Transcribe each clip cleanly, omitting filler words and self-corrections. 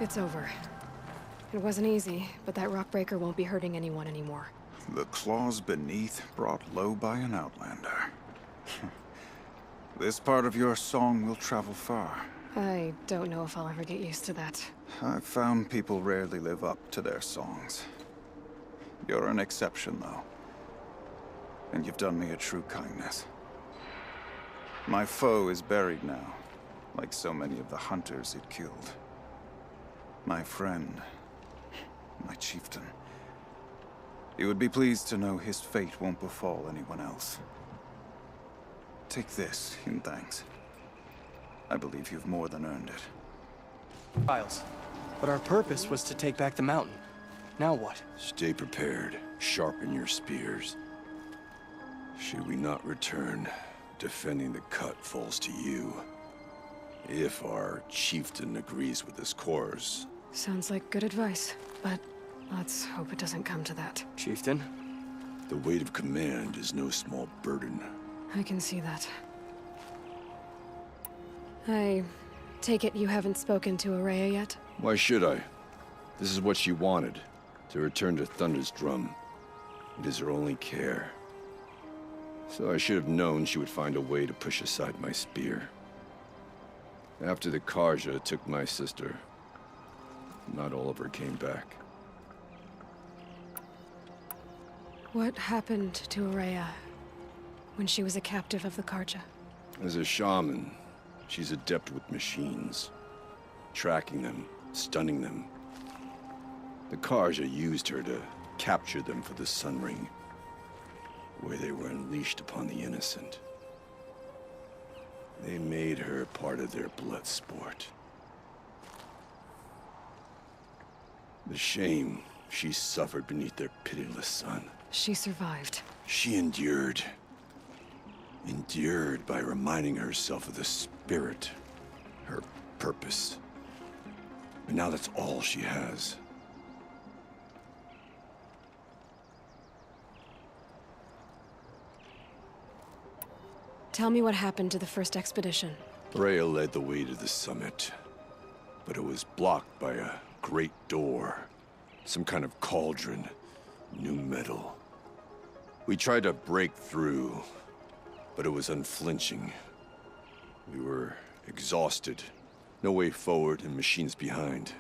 It's over. It wasn't easy, but that rockbreaker won't be hurting anyone anymore. The claws beneath brought low by an outlander. This part of your song will travel far. I don't know if I'll ever get used to that. I've found people rarely live up to their songs. You're an exception, though. And you've done me a true kindness. My foe is buried now, like so many of the hunters it killed. My friend, my chieftain. You would be pleased to know his fate won't befall anyone else. Take this in thanks. I believe you've more than earned it. Trials. But our purpose was to take back the mountain. Now what? Stay prepared. Sharpen your spears. Should we not return, defending the cut falls to you. If our chieftain agrees with this course. Sounds like good advice, but let's hope it doesn't come to that. Chieftain? The weight of command is no small burden. I can see that. I take it you haven't spoken to Ourea yet? Why should I? This is what she wanted. To return to Thunder's drum. It is her only care. So I should have known she would find a way to push aside my spear. After the Carja took my sister, not all of her came back. What happened to Ourea when she was a captive of the Carja? As a shaman, she's adept with machines. Tracking them, stunning them. The Carja used her to capture them for the Sun Ring, where they were unleashed upon the innocent. They made her part of their blood sport. The shame she suffered beneath their pitiless sun. She survived. She endured. Endured by reminding herself of the spirit, her purpose. And now that's all she has. Tell me what happened to the first expedition. Ourea led the way to the summit, but it was blocked by a great door. Some kind of cauldron, new metal. We tried to break through, but it was unflinching. We were exhausted, no way forward and machines behind.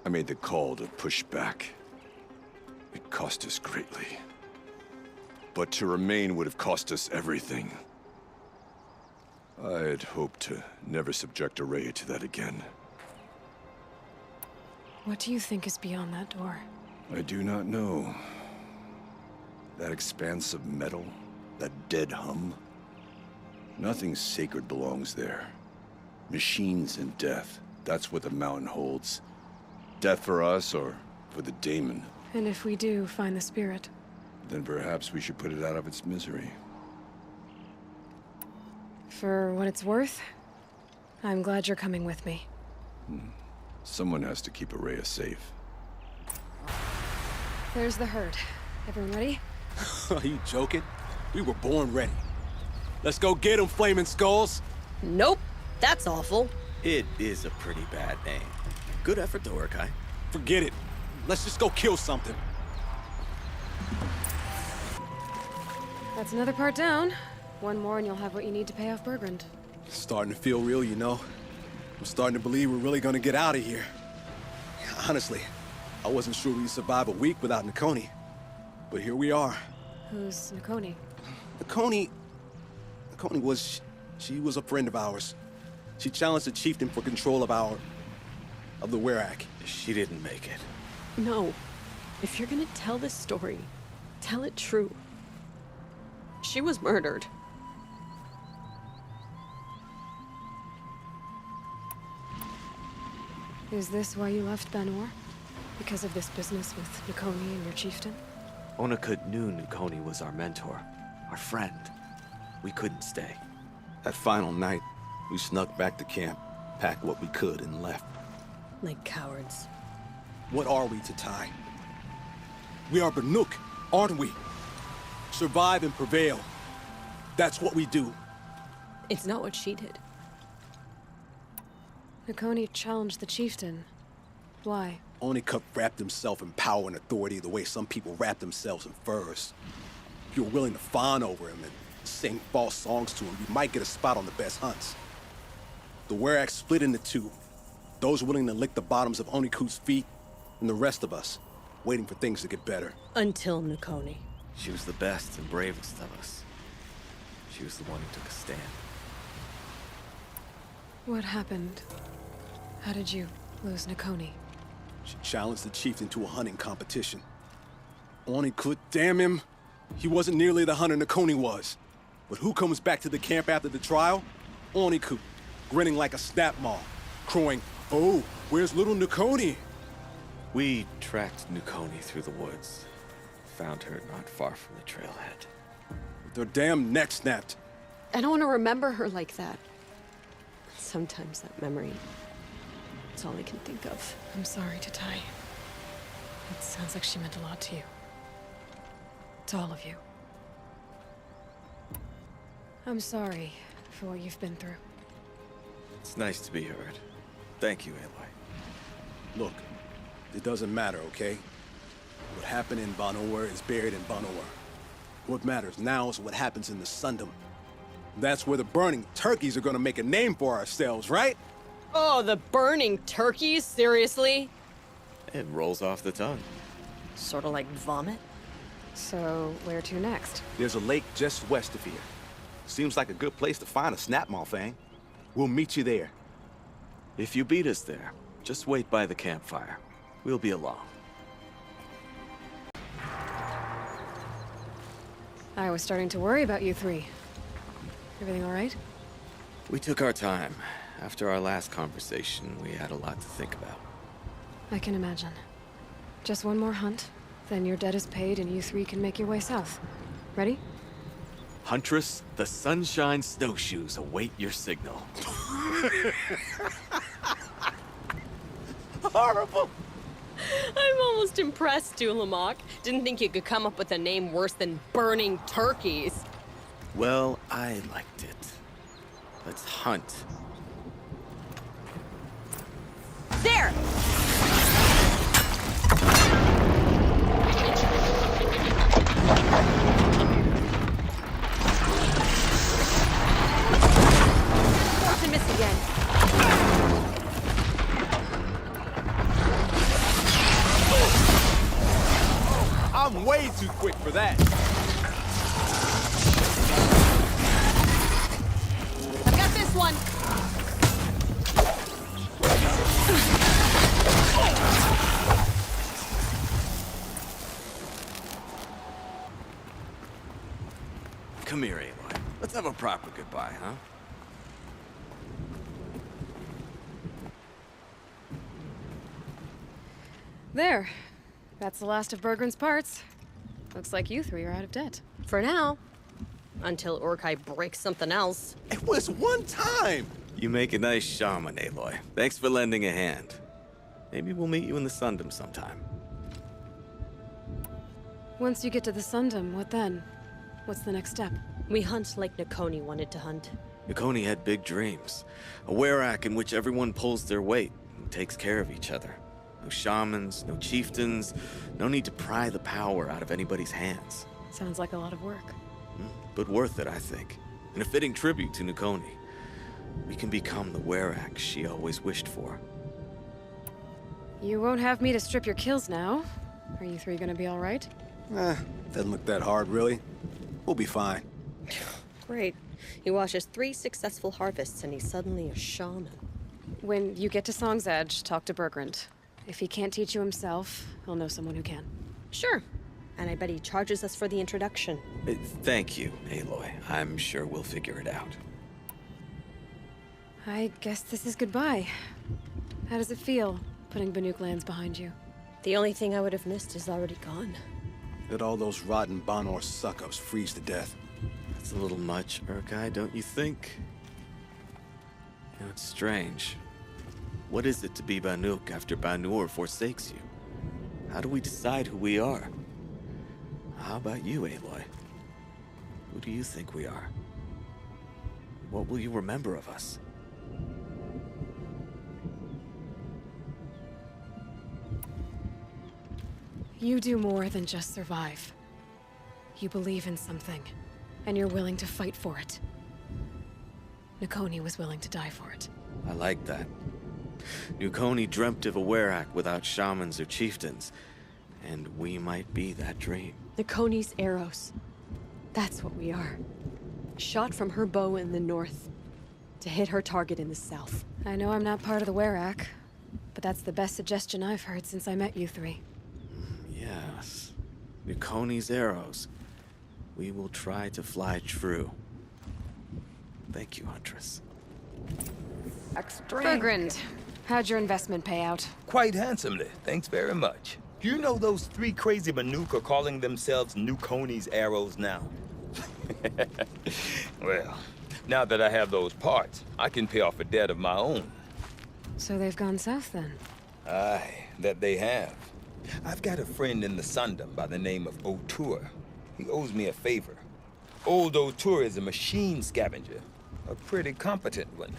I made the call to push back. It cost us greatly. But to remain would have cost us everything. I had hoped to never subject Ourea to that again. What do you think is beyond that door? I do not know. That expanse of metal, that dead hum. Nothing sacred belongs there. Machines and death, that's what the mountain holds. Death for us or for the daemon. And if we do find the spirit? Then perhaps we should put it out of its misery. For what it's worth, I'm glad you're coming with me. Someone has to keep Ourea safe. There's the herd. Everyone ready? Are you joking? We were born ready. Let's go get them, Flaming Skulls! Nope, that's awful. It is a pretty bad name. Good effort though, Urkai. Forget it. Let's just go kill something. That's another part down. One more and you'll have what you need to pay off Bergrand. Starting to feel real, you know. I'm starting to believe we're really gonna get out of here. Honestly, I wasn't sure we'd survive a week without Nakoni. But here we are. Who's Nakoni? Nakoni was... she was a friend of ours. She challenged the chieftain for control of the Werak. She didn't make it. No. If you're gonna tell this story, tell it true. She was murdered. Is this why you left Banor? Because of this business with Nakoni and your chieftain? Onakut knew Nakoni was our mentor, our friend. We couldn't stay. That final night, we snuck back to camp, packed what we could, and left. Like cowards. What are we, Tatai? We are Banuk, aren't we? Survive and prevail. That's what we do. It's not what she did. Nakoni challenged the chieftain. Why? Onikuk wrapped himself in power and authority the way some people wrap themselves in furs. If you're willing to fawn over him and sing false songs to him, you might get a spot on the best hunts. The Werak split into two. Those willing to lick the bottoms of Onikuk's feet, and the rest of us, waiting for things to get better. Until Nakoni. She was the best and bravest of us. She was the one who took a stand. What happened? How did you lose Nakoni? She challenged the chieftain to a hunting competition. Onikuk, damn him, he wasn't nearly the hunter Nakoni was. But who comes back to the camp after the trial? Onikuk, grinning like a snap maw, crowing, "Oh, where's little Nakoni?" We tracked Nakoni through the woods. Found her not far from the trailhead. Their damn neck snapped. I don't want to remember her like that. Sometimes that memory, it's all I can think of. I'm sorry, Tatai. It sounds like she meant a lot to you. To all of you. I'm sorry for what you've been through. It's nice to be heard. Thank you, Aloy. Look, it doesn't matter, okay? What happened in Ban-Ur is buried in Ban-Ur. What matters now is what happens in the Sundom. That's where the burning turkeys are gonna make a name for ourselves, right? Oh, the burning turkeys? Seriously? It rolls off the tongue. Sort of like vomit? So, where to next? There's a lake just west of here. Seems like a good place to find a snapmaw fang. We'll meet you there. If you beat us there, just wait by the campfire. We'll be along. I was starting to worry about you three. Everything all right? We took our time. After our last conversation, we had a lot to think about. I can imagine. Just one more hunt, then your debt is paid and you three can make your way south. Ready? Huntress, the Sunshine Snowshoes await your signal. Horrible! I'm almost impressed, Dulamok. Didn't think you could come up with a name worse than burning turkeys. Well, I liked it. Let's hunt. There! Force and miss again. I'm way too quick for that. I've got this one. Come here, Aloy. Let's have a proper goodbye, huh? There. That's the last of Bergren's parts. Looks like you three are out of debt. For now. Until Urkai breaks something else. It was one time! You make a nice shaman, Aloy. Thanks for lending a hand. Maybe we'll meet you in the Sundom sometime. Once you get to the Sundom, what then? What's the next step? We hunt like Nakoni wanted to hunt. Nakoni had big dreams. A Werak in which everyone pulls their weight and takes care of each other. No shamans, no chieftains, no need to pry the power out of anybody's hands. Sounds like a lot of work. But worth it, I think. And a fitting tribute to Nakoni. We can become the Werak she always wished for. You won't have me to strip your kills now. Are you three gonna be all right? Doesn't look that hard, really. We'll be fine. Great. He watches 3 successful harvests and he's suddenly a shaman. When you get to Song's Edge, talk to Bergrand. If he can't teach you himself, he'll know someone who can. Sure. And I bet he charges us for the introduction. Thank you, Aloy. I'm sure we'll figure it out. I guess this is goodbye. How does it feel, putting Banuk lands behind you? The only thing I would have missed is already gone. Let all those rotten Ban-Ur suck-ups freeze to death. That's a little much, Urkai, don't you think? You know, it's strange. What is it to be Banuk after Ban-Ur forsakes you? How do we decide who we are? How about you, Aloy? Who do you think we are? What will you remember of us? You do more than just survive. You believe in something, and you're willing to fight for it. Nukoni was willing to die for it. I like that. Nukoni dreamt of a Werak without shamans or chieftains, and we might be that dream. Nukoni's arrows. That's what we are. Shot from her bow in the north, to hit her target in the south. I know I'm not part of the Werak, but that's the best suggestion I've heard since I met you three. Yes. Nukoni's arrows. We will try to fly true. Thank you, Huntress. Bergrand, how'd your investment pay out? Quite handsomely, thanks very much. Do you know those three crazy Banuk are calling themselves Nukoni's arrows now? Well, now that I have those parts, I can pay off a debt of my own. So they've gone south then? Aye, that they have. I've got a friend in the Sundom by the name of O'Toole. He owes me a favor. Old O'Toole is a machine scavenger, a pretty competent one.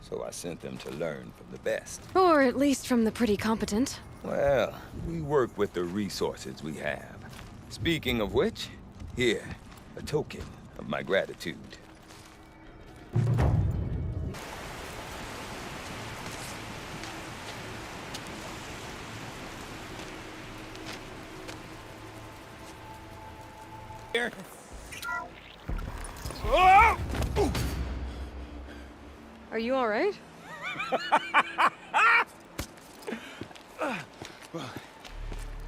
So I sent them to learn from the best. Or at least from the pretty competent. Well, we work with the resources we have. Speaking of which, here, a token of my gratitude. Here. Oh! Are you all right?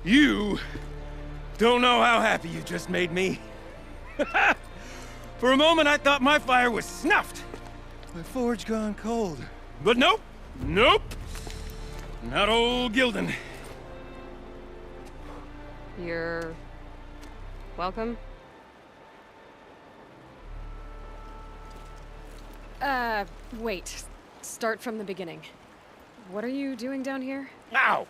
You don't know how happy you just made me. For a moment, I thought my fire was snuffed. My forge gone cold. But nope, nope. Not old Gildan. You're... welcome? Wait. Start from the beginning. What are you doing down here? Ow!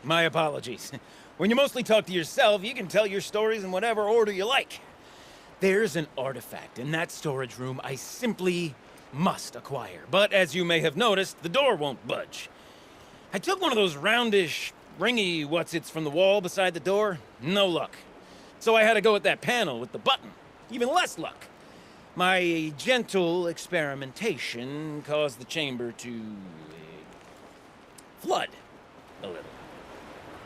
My apologies. When you mostly talk to yourself, you can tell your stories in whatever order you like. There's an artifact in that storage room I simply must acquire. But as you may have noticed, the door won't budge. I took one of those roundish, ringy what's-its from the wall beside the door. No luck. So I had to go with that panel with the button. Even less luck. My gentle experimentation caused the chamber to... flood a little.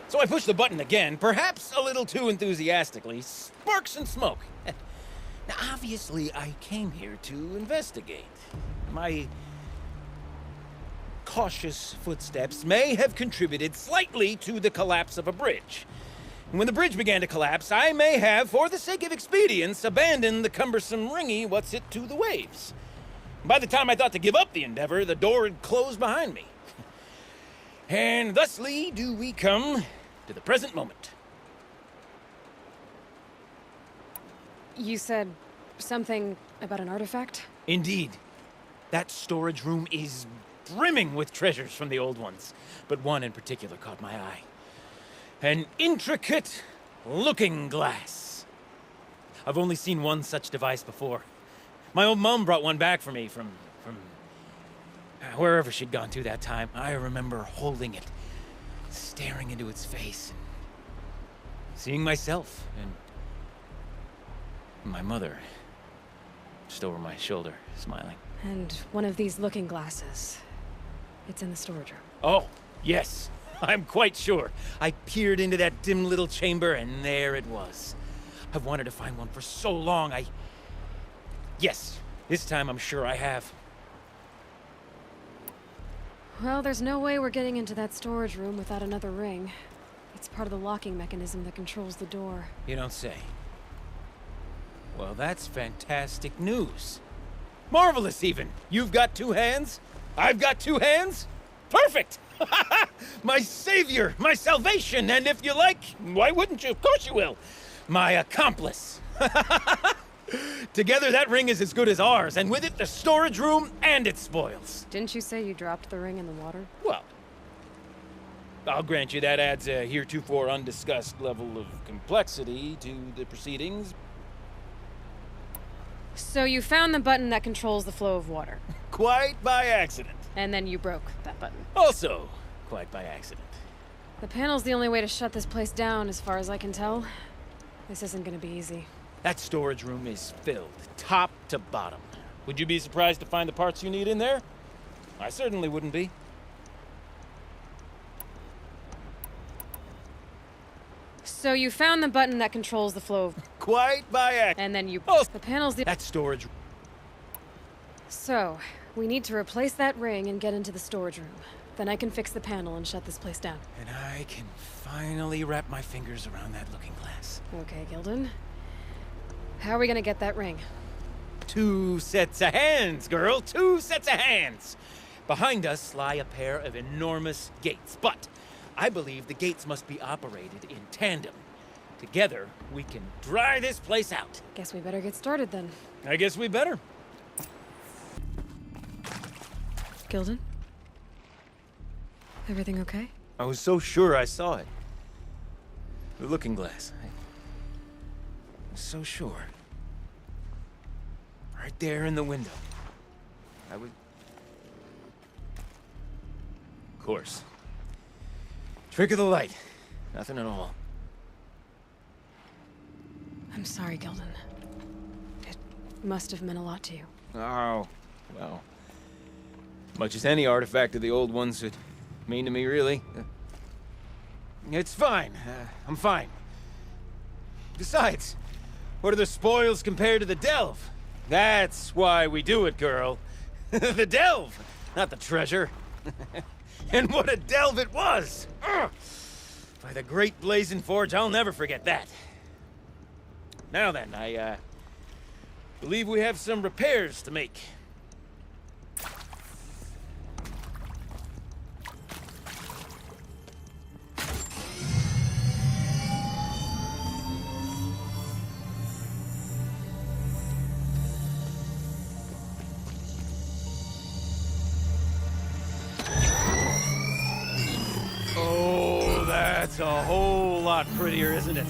So I pushed the button again, perhaps a little too enthusiastically. Sparks and smoke. Now, obviously, I came here to investigate. My cautious footsteps may have contributed slightly to the collapse of a bridge. And when the bridge began to collapse, I may have, for the sake of expedience, abandoned the cumbersome ringy what's-it to the waves. By the time I thought to give up the endeavor, the door had closed behind me. And thusly do we come to the present moment. You said something about an artifact? Indeed. That storage room is brimming with treasures from the old ones, but one in particular caught my eye. An intricate looking glass. I've only seen one such device before. My old mum brought one back for me from wherever she'd gone to that time. I remember holding it, staring into its face, and seeing myself and my mother just over my shoulder, smiling. And one of these looking glasses. It's in the storage room. Oh, yes. I'm quite sure. I peered into that dim little chamber, and there it was. I've wanted to find one for so long, Yes, this time I'm sure I have. Well, there's no way we're getting into that storage room without another ring. It's part of the locking mechanism that controls the door. You don't say. Well, that's fantastic news. Marvelous, even. You've got two hands. I've got two hands. Perfect! My savior, my salvation, and if you like, why wouldn't you? Of course you will. My accomplice. Together, that ring is as good as ours, and with it, the storage room and its spoils. Didn't you say you dropped the ring in the water? Well, I'll grant you that adds a heretofore undiscussed level of complexity to the proceedings. So you found the button that controls the flow of water. Quite by accident. And then you broke that button. Also, quite by accident. The panel's the only way to shut this place down, as far as I can tell. This isn't gonna be easy. That storage room is filled, top to bottom. Would you be surprised to find the parts you need in there? I certainly wouldn't be. So you found the button that controls the flow of... Quite by accident. And then you... Oh. The panel's the... That storage... So, we need to replace that ring and get into the storage room. Then I can fix the panel and shut this place down. And I can finally wrap my fingers around that looking glass. Okay, Gildan. How are we gonna get that ring? 2 sets of hands, girl. 2 sets of hands. Behind us lie a pair of enormous gates, but I believe the gates must be operated in tandem. Together, we can dry this place out. Guess we better get started then. I guess we better. Gildan? Everything okay? I was so sure I saw it. The looking glass. I was so sure. Right there in the window. I would... Of course. Trick of the light. Nothing at all. I'm sorry, Gildan. It must have meant a lot to you. Oh, well. Much as any artifact of the old ones would mean to me, really. It's fine. I'm fine. Besides, what are the spoils compared to the delve? That's why we do it, girl. The delve, not the treasure. And what a delve it was! Ugh. By the great Blazing Forge, I'll never forget that. Now then, I believe we have some repairs to make. Oh, that's a whole lot prettier, isn't it?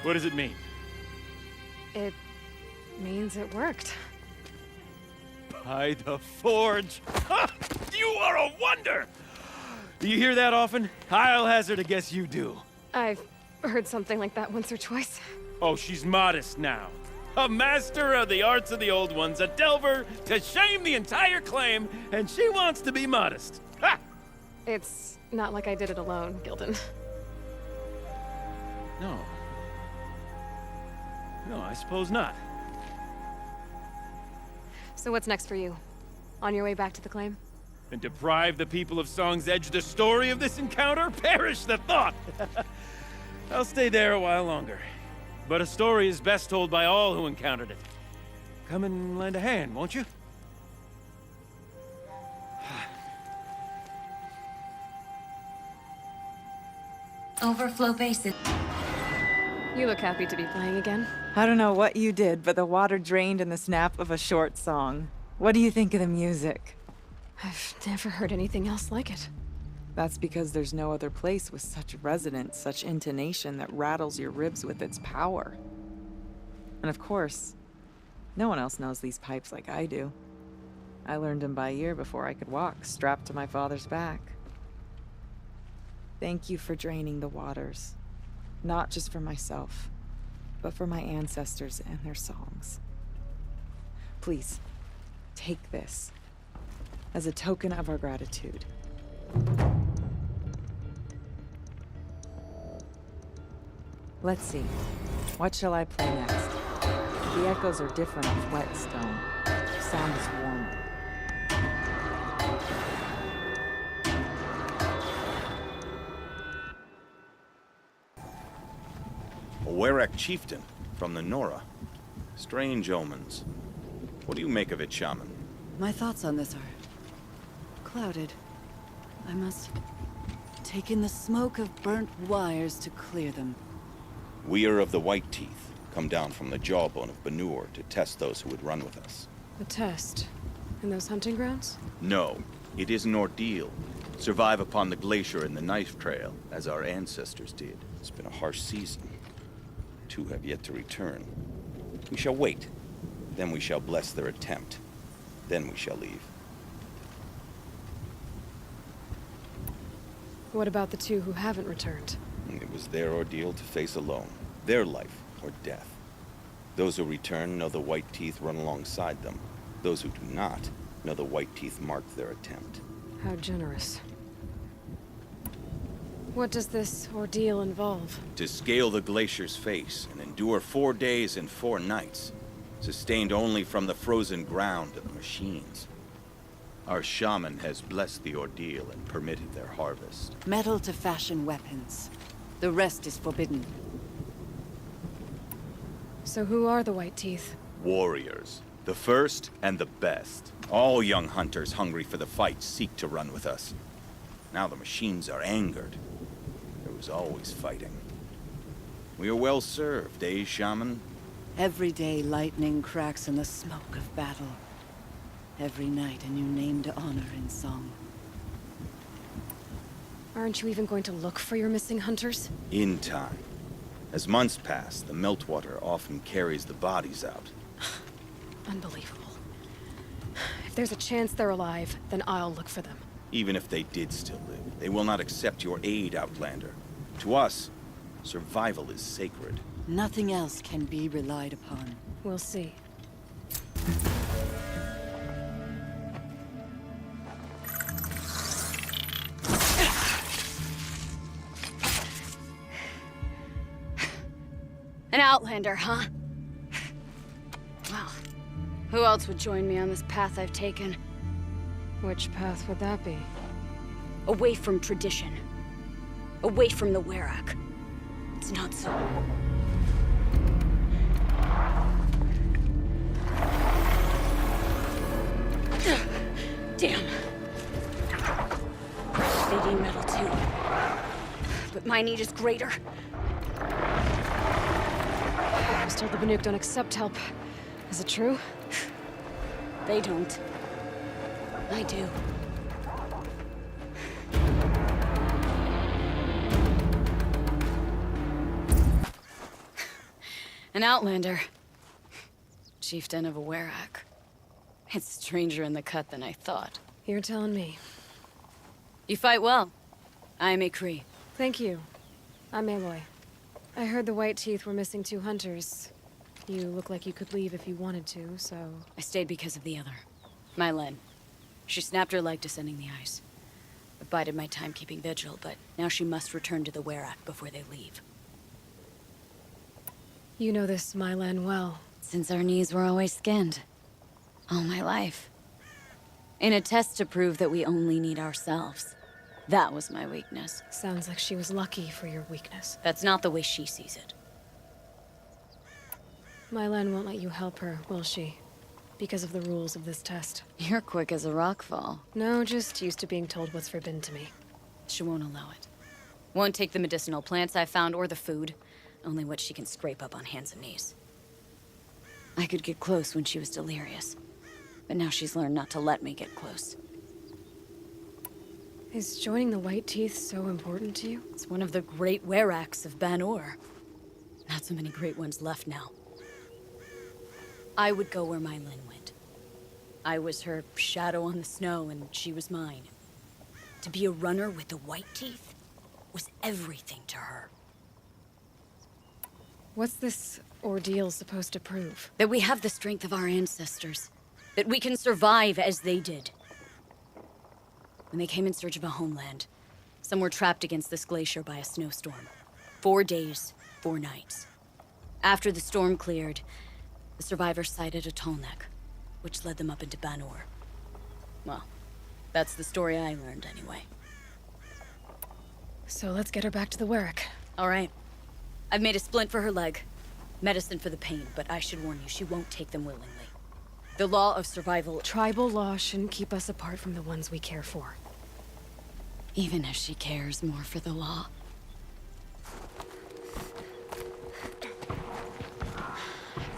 What does it mean? It means it worked. By the Forge! You are a wonder! Do you hear that often? I'll hazard a guess you do. I've heard something like that once or twice. Oh, she's modest now. A master of the arts of the old ones, a delver to shame the entire claim, and she wants to be modest. Ha! It's not like I did it alone, Gildan. No. No, I suppose not. So what's next for you? On your way back to the claim? And deprive the people of Song's Edge the story of this encounter? Perish the thought! I'll stay there a while longer. But a story is best told by all who encountered it. Come and lend a hand, won't you? Overflow basin. You look happy to be playing again. I don't know what you did, but the water drained in the snap of a short song. What do you think of the music? I've never heard anything else like it. That's because there's no other place with such resonance, such intonation that rattles your ribs with its power. And of course, no one else knows these pipes like I do. I learned them by ear before I could walk, strapped to my father's back. Thank you for draining the waters. Not just for myself, but for my ancestors and their songs. Please, take this as a token of our gratitude. Let's see. What shall I play next? The echoes are different of whetstone. The sound is warmer. A Werak chieftain from the Nora. Strange omens. What do you make of it, Shaman? My thoughts on this are clouded. I must take in the smoke of burnt wires to clear them. We are of the White Teeth, come down from the jawbone of Banur to test those who would run with us. A test? In those hunting grounds? No, it is an ordeal. Survive upon the glacier and the knife trail, as our ancestors did. It's been a harsh season. 2 have yet to return. We shall wait. Then we shall bless their attempt. Then we shall leave. What about the two who haven't returned? It was their ordeal to face alone. Their life or death. Those who return know the White Teeth run alongside them. Those who do not know the White Teeth marked their attempt. How generous. What does this ordeal involve? To scale the glacier's face and endure 4 days and 4 nights, sustained only from the frozen ground of the machines. Our shaman has blessed the ordeal and permitted their harvest. Metal to fashion weapons. The rest is forbidden. So who are the White Teeth? Warriors. The first and the best. All young hunters hungry for the fight seek to run with us. Now the machines are angered. There was always fighting. We are well served, eh, Shaman? Every day lightning cracks in the smoke of battle. Every night a new name to honor in song. Aren't you even going to look for your missing hunters? In time. As months pass, the meltwater often carries the bodies out. Unbelievable. If there's a chance they're alive, then I'll look for them. Even if they did still live, they will not accept your aid, Outlander. To us, survival is sacred. Nothing else can be relied upon. We'll see. An Outlander, huh? Well, who else would join me on this path I've taken? Which path would that be? Away from tradition. Away from the Werak. It's not so. Damn. They need metal too. But my need is greater. I was told the Banuk don't accept help. Is it true? They don't. I do. An Outlander. Chieftain of a Werak. It's stranger in the cut than I thought. You're telling me. You fight well. I am a Kree. Thank you. I'm Aloy. I heard the White Teeth were missing 2 hunters. You look like you could leave if you wanted to, so... I stayed because of the other. Mylen. She snapped her leg descending the ice. I bided my time keeping vigil, but now she must return to the Werak before they leave. You know this Mylan well. Since our knees were always skinned. All my life. In a test to prove that we only need ourselves. That was my weakness. Sounds like she was lucky for your weakness. That's not the way she sees it. Mylan won't let you help her, will she? Because of the rules of this test. You're quick as a rockfall. No, just used to being told what's forbidden to me. She won't allow it. Won't take the medicinal plants I found or the food. Only what she can scrape up on hands and knees. I could get close when she was delirious. But now she's learned not to let me get close. Is joining the White Teeth so important to you? It's one of the great Weraks of Ban-Ur. Not so many great ones left now. I would go where Mylen went. I was her shadow on the snow, and she was mine. To be a runner with the White Teeth was everything to her. What's this ordeal supposed to prove? That we have the strength of our ancestors. That we can survive as they did. When they came in search of a homeland, some were trapped against this glacier by a snowstorm. 4 days, 4 nights. After the storm cleared, the survivors sighted a tall neck, which led them up into Ban-Ur. Well, that's the story I learned anyway. So let's get her back to the Werak. All right. I've made a splint for her leg. Medicine for the pain, but I should warn you, she won't take them willingly. The law of survival... Tribal law shouldn't keep us apart from the ones we care for. Even if she cares more for the law.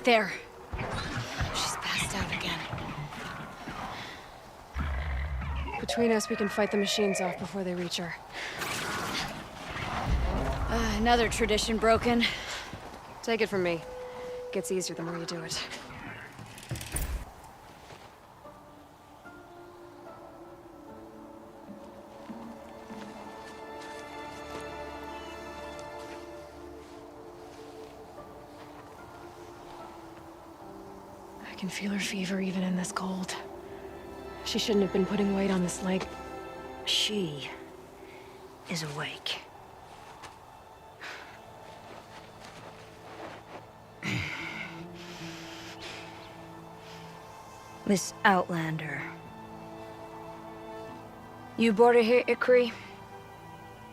There. She's passed out again. Between us, we can fight the machines off before they reach her. Another tradition broken. Take it from me. Gets easier the more you do it. I can feel her fever even in this cold. She shouldn't have been putting weight on this leg. She is awake. Miss Outlander. You brought her here, Ikri?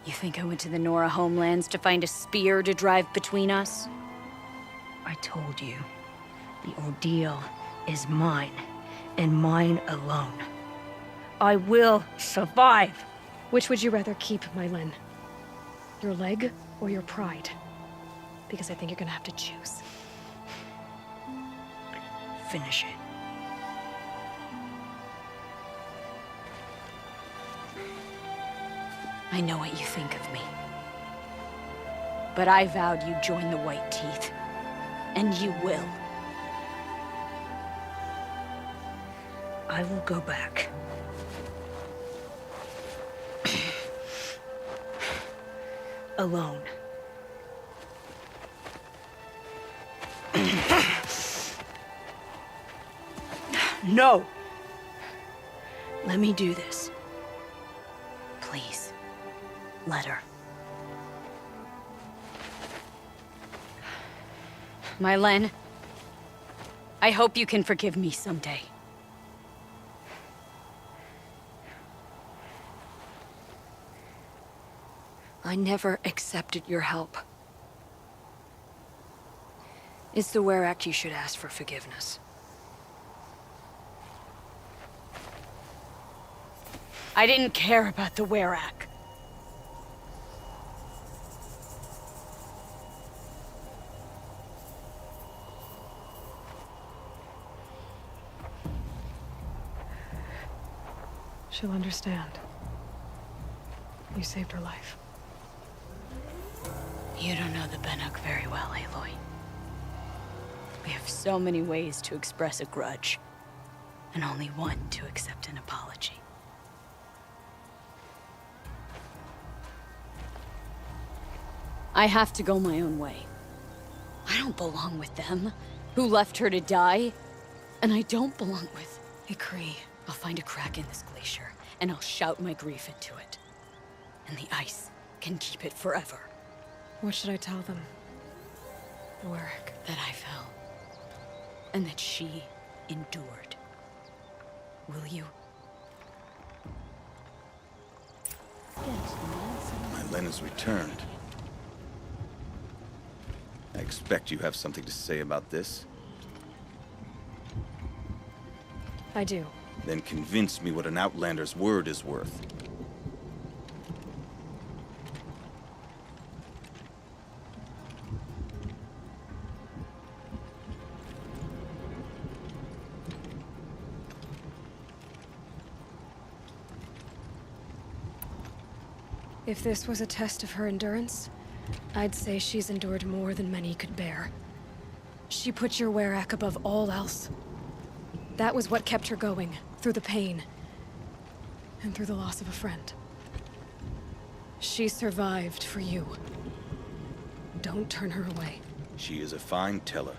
You think I went to the Nora homelands to find a spear to drive between us? I told you. The ordeal is mine, and mine alone. I will survive! Which would you rather keep, Mylen? Your leg or your pride? Because I think you're gonna have to choose. Finish it. I know what you think of me. But I vowed you'd join the White Teeth. And you will. I will go back. Alone. No! Let me do this. Please. Let her. Mylen, I hope you can forgive me someday. I never accepted your help. It's the Werak you should ask for forgiveness. I didn't care about the Werak. She'll understand. You saved her life. You don't know the Banuk very well, Aloy. We have so many ways to express a grudge, and only one to accept an apology. I have to go my own way. I don't belong with them, who left her to die. And I don't belong with Ikri. I'll find a crack in this glacier, and I'll shout my grief into it. And the ice can keep it forever. What should I tell them? The Werak. That I fell. And that she endured. Will you? Mylen has returned. I expect you have something to say about this. I do. Then convince me what an Outlander's word is worth. If this was a test of her endurance, I'd say she's endured more than many could bear. She put your Werak above all else. That was what kept her going, through the pain, and through the loss of a friend. She survived for you. Don't turn her away. She is a fine teller.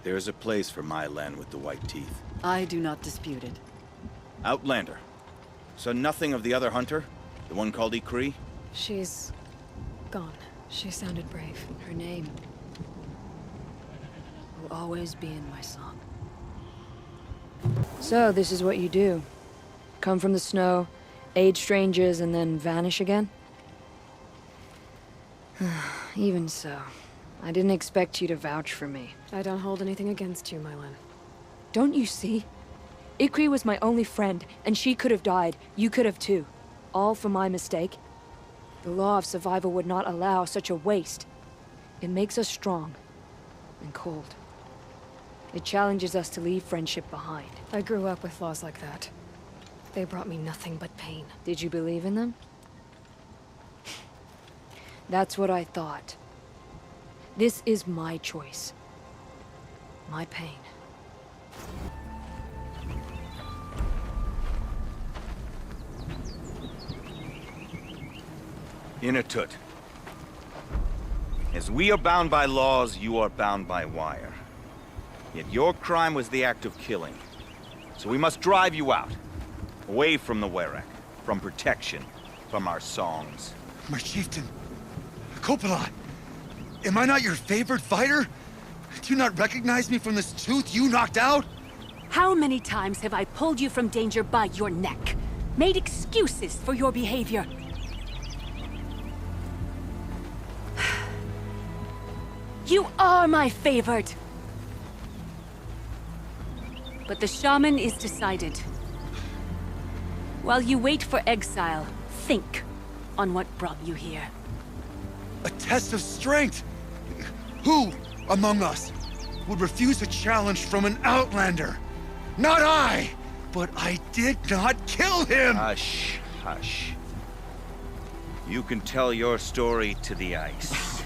There is a place for Mylen with the white teeth. I do not dispute it. Outlander. So nothing of the other hunter? The one called Ikri? She's gone. She sounded brave. Her name will always be in my song. So, this is what you do. Come from the snow, aid strangers, and then vanish again? Even so, I didn't expect you to vouch for me. I don't hold anything against you, Mylen. Don't you see? Ikri was my only friend, and she could have died. You could have too. All for my mistake. The law of survival would not allow such a waste. It makes us strong and cold. It challenges us to leave friendship behind. I grew up with laws like that. They brought me nothing but pain. Did you believe in them? That's what I thought. This is my choice. My pain. Inatut. As we are bound by laws, you are bound by wire. Yet your crime was the act of killing. So we must drive you out. Away from the Werak. From protection. From our songs. My chieftain. Coppola. Am I not your favorite fighter? Do you not recognize me from this tooth you knocked out? How many times have I pulled you from danger by your neck? Made excuses for your behavior? You are my favorite! But the shaman is decided. While you wait for exile, think on what brought you here. A test of strength! Who among us would refuse a challenge from an Outlander? Not I! But I did not kill him! Hush, hush. You can tell your story to the ice.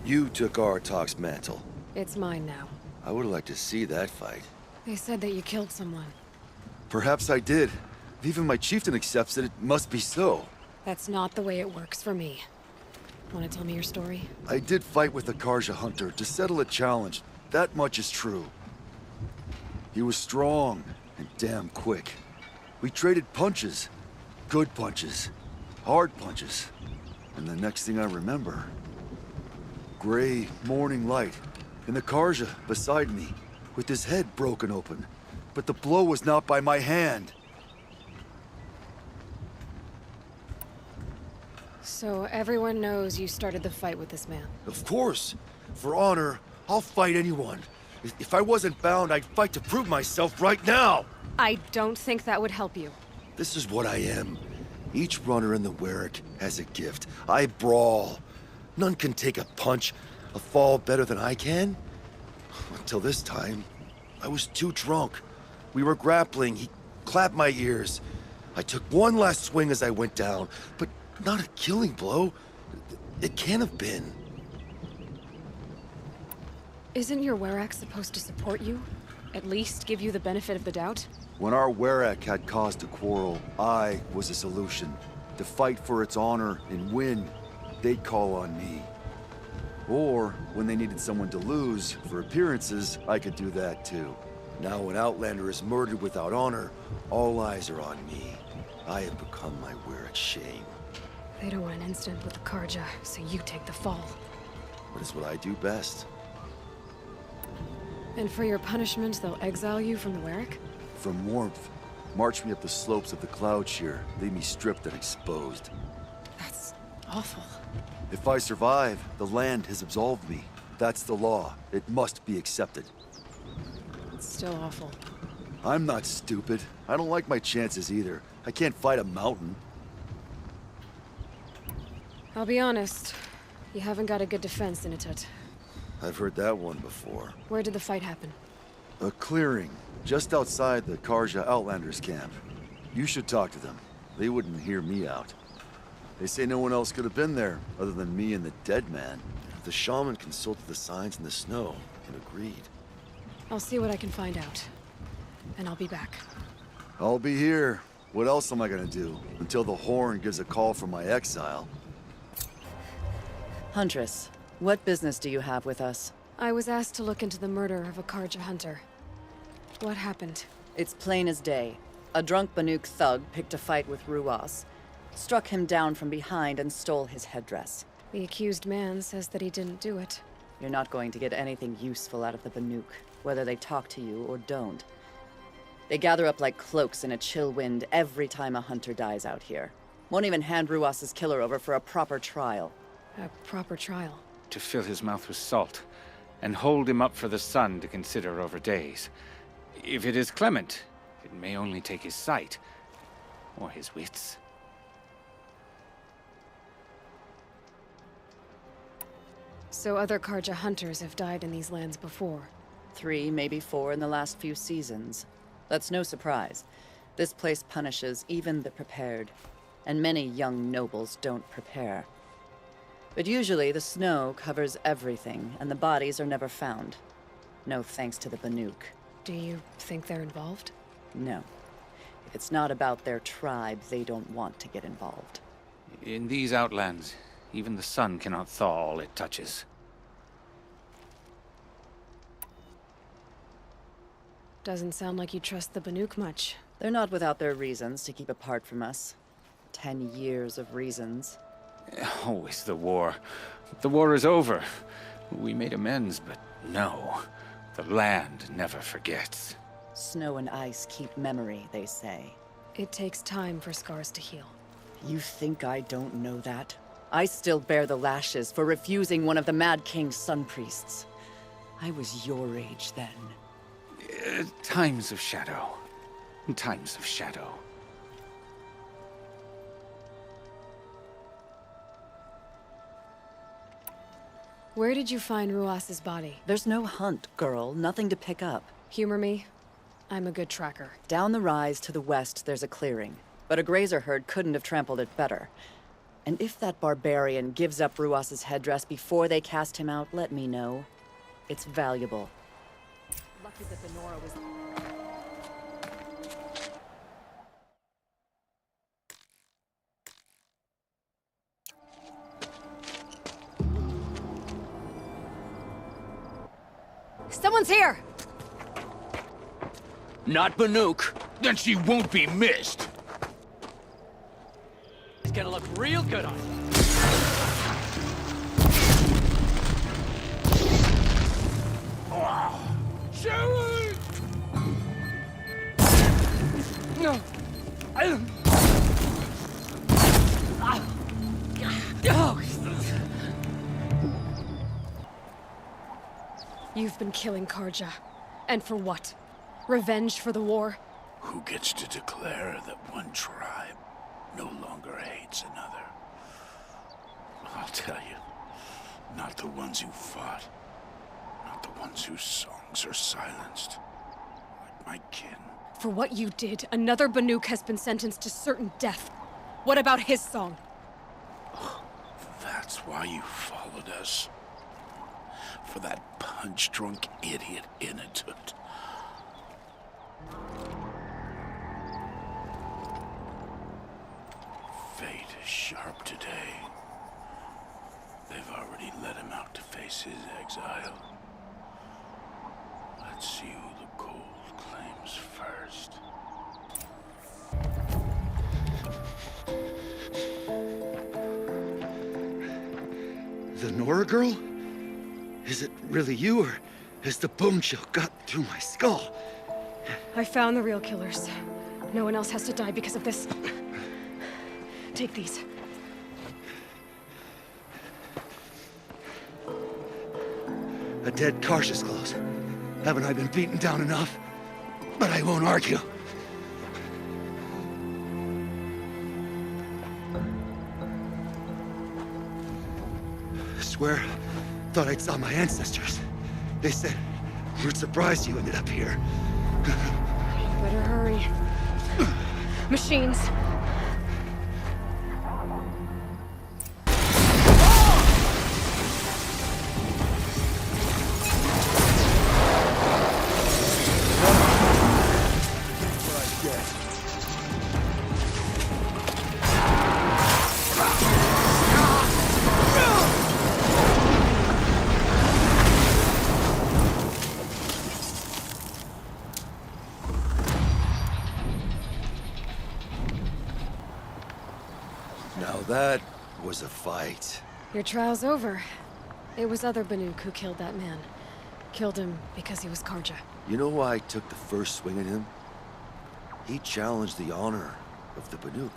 You took Artok's mantle. It's mine now. I would like to see that fight. They said that you killed someone. Perhaps I did. If even my chieftain accepts it, it must be so. That's not the way it works for me. Want to tell me your story? I did fight with the Karja hunter to settle a challenge. That much is true. He was strong and damn quick. We traded punches. Good punches. Hard punches. And the next thing I remember... gray morning light, and the Karja beside me, with his head broken open. But the blow was not by my hand. So everyone knows you started the fight with this man? Of course. For honor, I'll fight anyone. If I wasn't bound, I'd fight to prove myself right now! I don't think that would help you. This is what I am. Each runner in the Werak has a gift. I brawl. None can take a punch, a fall better than I can. Until this time, I was too drunk. We were grappling. He clapped my ears. I took one last swing as I went down, but not a killing blow. It can't have been. Isn't your Werak supposed to support you? At least give you the benefit of the doubt? When our Werak had cause to quarrel, I was a solution. To fight for its honor and win. They'd call on me. Or, when they needed someone to lose, for appearances, I could do that too. Now when Outlander is murdered without honor, all eyes are on me. I have become my Werak's shame. They don't want an incident with the Karja, so you take the fall. But it's what I do best. And for your punishment, they'll exile you from the Werak? From warmth. March me up the slopes of the Cloud Shear, leave me stripped and exposed. That's awful. If I survive, the land has absolved me. That's the law. It must be accepted. It's still awful. I'm not stupid. I don't like my chances either. I can't fight a mountain. I'll be honest. You haven't got a good defense, Initut. I've heard that one before. Where did the fight happen? A clearing, just outside the Karja Outlanders camp. You should talk to them. They wouldn't hear me out. They say no one else could have been there, other than me and the dead man. The shaman consulted the signs in the snow and agreed. I'll see what I can find out. And I'll be back. I'll be here. What else am I gonna do? Until the Horn gives a call for my exile. Huntress, what business do you have with us? I was asked to look into the murder of a Karja hunter. What happened? It's plain as day. A drunk Banuk thug picked a fight with Ruas, struck him down from behind and stole his headdress. The accused man says that he didn't do it. You're not going to get anything useful out of the Banuk, whether they talk to you or don't. They gather up like cloaks in a chill wind every time a hunter dies out here. Won't even hand Ruas's killer over for a proper trial. A proper trial? To fill his mouth with salt, and hold him up for the sun to consider over days. If it is clement, it may only take his sight, or his wits. So other Karja hunters have died in these lands before? 3, maybe 4 in the last few seasons. That's no surprise. This place punishes even the prepared. and many young nobles don't prepare. But usually the snow covers everything, and the bodies are never found. No thanks to the Banuk. Do you think they're involved? No. If it's not about their tribe, they don't want to get involved. In these outlands, even the sun cannot thaw all it touches. Doesn't sound like you trust the Banuk much. They're not without their reasons to keep apart from us. 10 years of reasons. Always the war. The war is over. We made amends, but no. The land never forgets. Snow and ice keep memory, they say. It takes time for scars to heal. You think I don't know that? I still bear the lashes for refusing one of the Mad King's sun priests. I was your age then. Times of shadow. Times of shadow. Where did you find Ruas's body? There's no hunt, girl. Nothing to pick up. Humor me. I'm a good tracker. Down the rise to the west, there's a clearing. But a grazer herd couldn't have trampled it better. And if that barbarian gives up Ruas's headdress before they cast him out, let me know. It's valuable. Lucky that the Nora was... Someone's here! Not Banuk. Then she won't be missed. It's gonna look real good on you. Sherry! No. You've been killing Karja. And for what? Revenge for the war? Who gets to declare that one tribe no longer hates another? I'll tell you, not the ones who fought. Not the ones whose songs are silenced. Like my kin. For what you did, another Banuk has been sentenced to certain death. What about his song? That's why you followed us. For that punch-drunk idiot Inatut. Fate is sharp today. They've already let him out to face his exile. Let's see who the cold claims first. The Nora girl? Is it really you, or has the bone chill got through my skull? I found the real killers. No one else has to die because of this. Take these. A dead Karsh's clothes. Haven't I been beaten down enough? But I won't argue. I swear, thought I'd saw my ancestors. They said, we're surprised you ended up here. Better hurry. Machines. Now that was a fight. Your trial's over. It was other Banuk who killed that man. Killed him because he was Karja. You know why I took the first swing at him? He challenged the honor of the Banuk.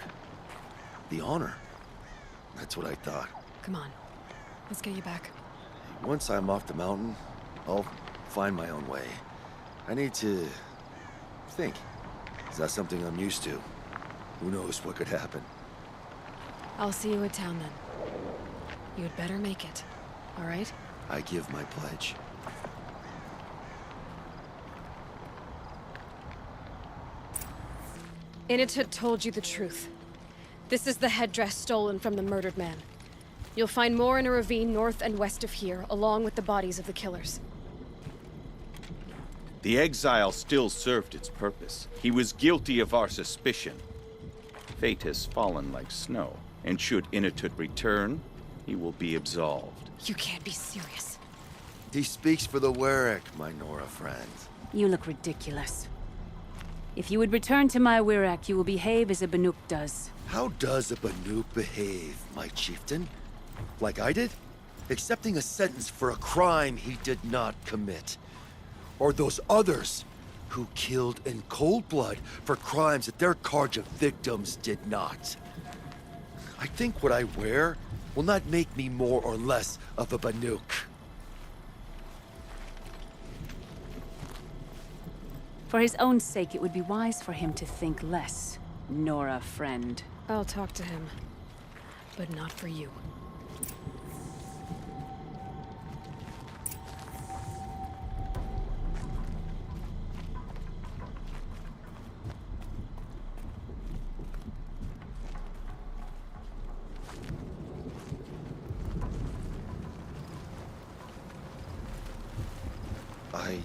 The honor. That's what I thought. Come on. Let's get you back. Once I'm off the mountain, I'll find my own way. I need to think. Is that something I'm used to? Who knows what could happen? I'll see you at town then. You'd better make it. All right? I give my pledge. Inatut told you the truth. This is the headdress stolen from the murdered man. You'll find more in a ravine north and west of here, along with the bodies of the killers. The exile still served its purpose. He was guilty of our suspicion. Fate has fallen like snow, and should Inatut return, he will be absolved. You can't be serious. He speaks for the Warwick, my Nora friend. You look ridiculous. If you would return to my Wirrak, you will behave as a Banuk does. How does a Banuk behave, my chieftain? Like I did? Accepting a sentence for a crime he did not commit. Or those others who killed in cold blood for crimes that their Carja victims did not. I think what I wear will not make me more or less of a Banuk. For his own sake, it would be wise for him to think less. Nora, friend. I'll talk to him. But not for you. I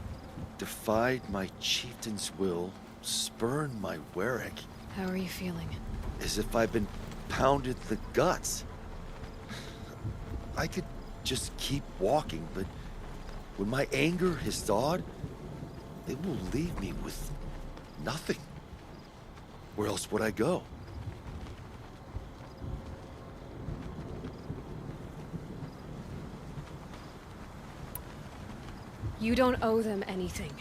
defied my chieftain's will, spurned my Warwick. How are you feeling? As if I've been pounded in the guts. I could just keep walking, but when my anger has thawed, it will leave me with nothing. Where else would I go? You don't owe them anything.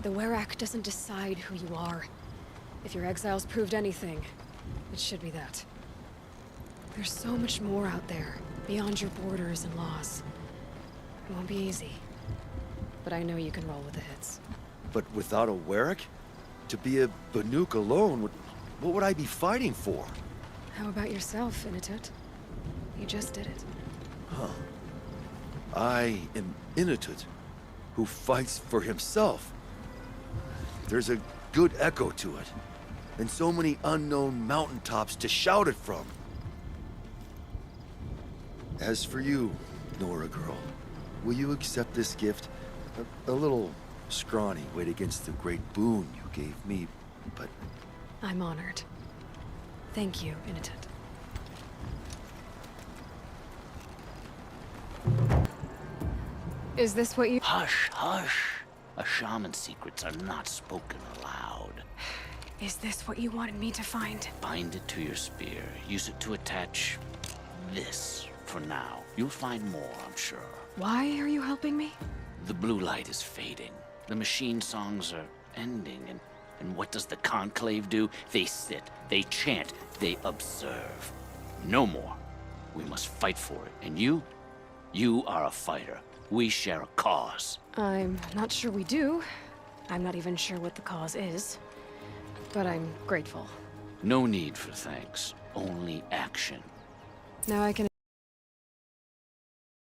The Warwick doesn't decide who you are. If your exiles proved anything, it should be that. There's so much more out there, beyond your borders and laws. It won't be easy. But I know you can roll with the hits. But without a Warwick? To be a Banuk alone, what would I be fighting for? How about yourself, Inatut? You just did it. Huh. I am Inatut, who fights for himself. There's a good echo to it, and so many unknown mountaintops to shout it from. As for you, Nora girl, will you accept this gift? A little scrawny weighed against the great boon you gave me, but... I'm honored. Thank you, Inatut. Is this what you— Hush, hush. A shaman's secrets are not spoken aloud. Is this what you wanted me to find? Bind it to your spear. Use it to attach this for now. You'll find more, I'm sure. Why are you helping me? The blue light is fading. The machine songs are ending, and what does the Conclave do? They sit, they chant, they observe. No more. We must fight for it. And you are a fighter. We share a cause. I'm not sure we do. I'm not even sure what the cause is. But I'm grateful. No need for thanks. Only action. Now I can